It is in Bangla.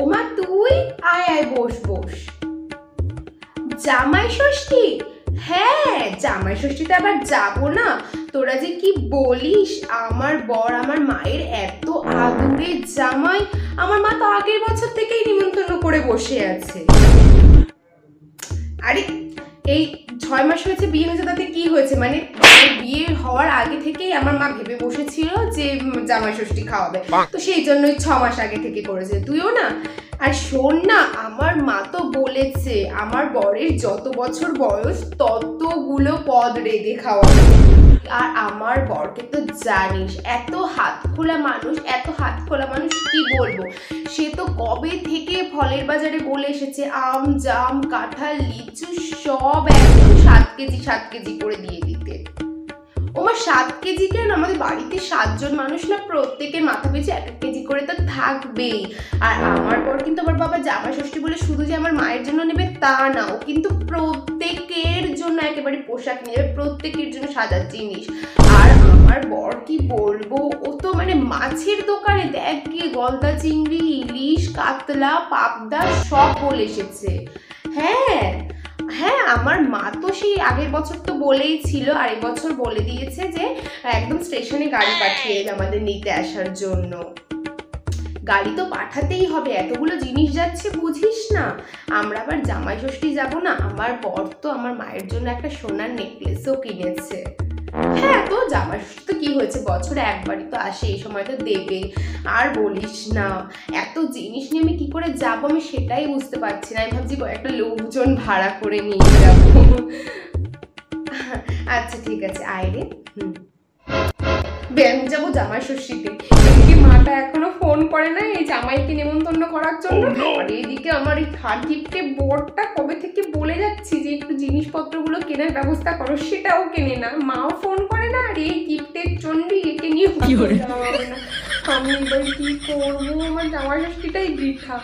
ওমা তুই আয় আয় বস বস। জামাই ষষ্ঠী? হ্যাঁ জামাই ষষ্ঠীতে আবার যাবো না? তোরা যে কি বলিস, আমার বর আমার মায়ের এত আদুরে জামাই, আমার মা তো আগের বছর থেকেই নিমন্ত্রণ করে বসে আছে। আরে এই 6 মাস হয়েছে বিয়ে হয়েছে, তাতে কি হয়েছে? মানে বিয়ে হওয়ার আগে থেকেই আমার মা ভেবে বসেছিল যে জামাই ষষ্ঠী খাওয়াবে, তো সেই জন্যই 6 মাস আগে থেকে করেছে। তুইও না? আর শোন না, আমার মা তো বলেছে আমার বরের যত বছর বয়স ততগুলো পদ রেঁধে খাওয়াবে। আর আমার বরকে তো জানিস এত হাত খোলা মানুষ, এত হাত খোলা মানুষ কি বলবো। সে তো কবে থেকে ফলের বাজারে বলে এসেছে আম জাম কাঁঠাল লিচু সব একদম 7 কেজি করে দিয়ে দিতে। ওমা 7 কেজি কেন, আমাদের বাড়িতে 7 জন মানুষ না, প্রত্যেকের মাথা পিছু 1 কেজি করে তো থাকবেই। আর আমার বর কিন্তু আমার বাবা জামাই ষষ্ঠী বলে শুধু যে আমার মায়ের জন্য নেবে তা না, ও কিন্তু প্রত্যেকের জন্য একেবারে পোশাক নেবে, প্রত্যেকের জন্য সাজার জিনিস। আর আমার বর কি বলবো, ও তো মানে মাছের দোকানে দেখ গিয়ে গলদা চিংড়ি ইলিশ কাতলা পাবদা সব বলে এসেছে। হ্যাঁ হ্যাঁ, আমার মা তো সেই আগের বছর তো বলেই ছিল, আর এবছর বলে দিয়েছে যে একদম স্টেশনে গাড়ি পাঠিয়ে আমাদের নিতে আসার জন্য। গাড়ি তো পাঠাতেই হবে, এতগুলো জিনিস যাচ্ছে বুঝিস না। আমরা আবার জামাই ষষ্ঠী যাবো না, আমার বর তো আমার মায়ের জন্য একটা সোনার নেকলেসও কিনেছে। হ্যাঁ তো জামাই ষষ্ঠী তো কি হয়েছে, বছরে একবারই তো আসে, এই সময় তো দেবে। আর বলিস না, এত জিনিস নিয়ে আমি কি করে যাবো আমি সেটাই বুঝতে পারছি না। আমি ভাবছি একটা লোকজন ভাড়া করে নিয়ে যাবো। আচ্ছা ঠিক আছে আয় রে। আমি যাবো জামাই ষষ্ঠীতে। এদিকে মাটা এখনো ফোন করে না এই জামাইকে নেমন্তন্ন করার জন্য, আর এইদিকে আমার এই থার্ড গিফটে বোর্ডটা কবে থেকে বলে যাচ্ছি যে একটু জিনিসপত্রগুলো কেনার ব্যবস্থা করো, সেটাও কেনে না, মাও ফোন করে না, আর এই গিফটের জন্য একে নিয়ে আমি এবার কি করবো, আমার জামাই ষষ্ঠীটাই বৃথা।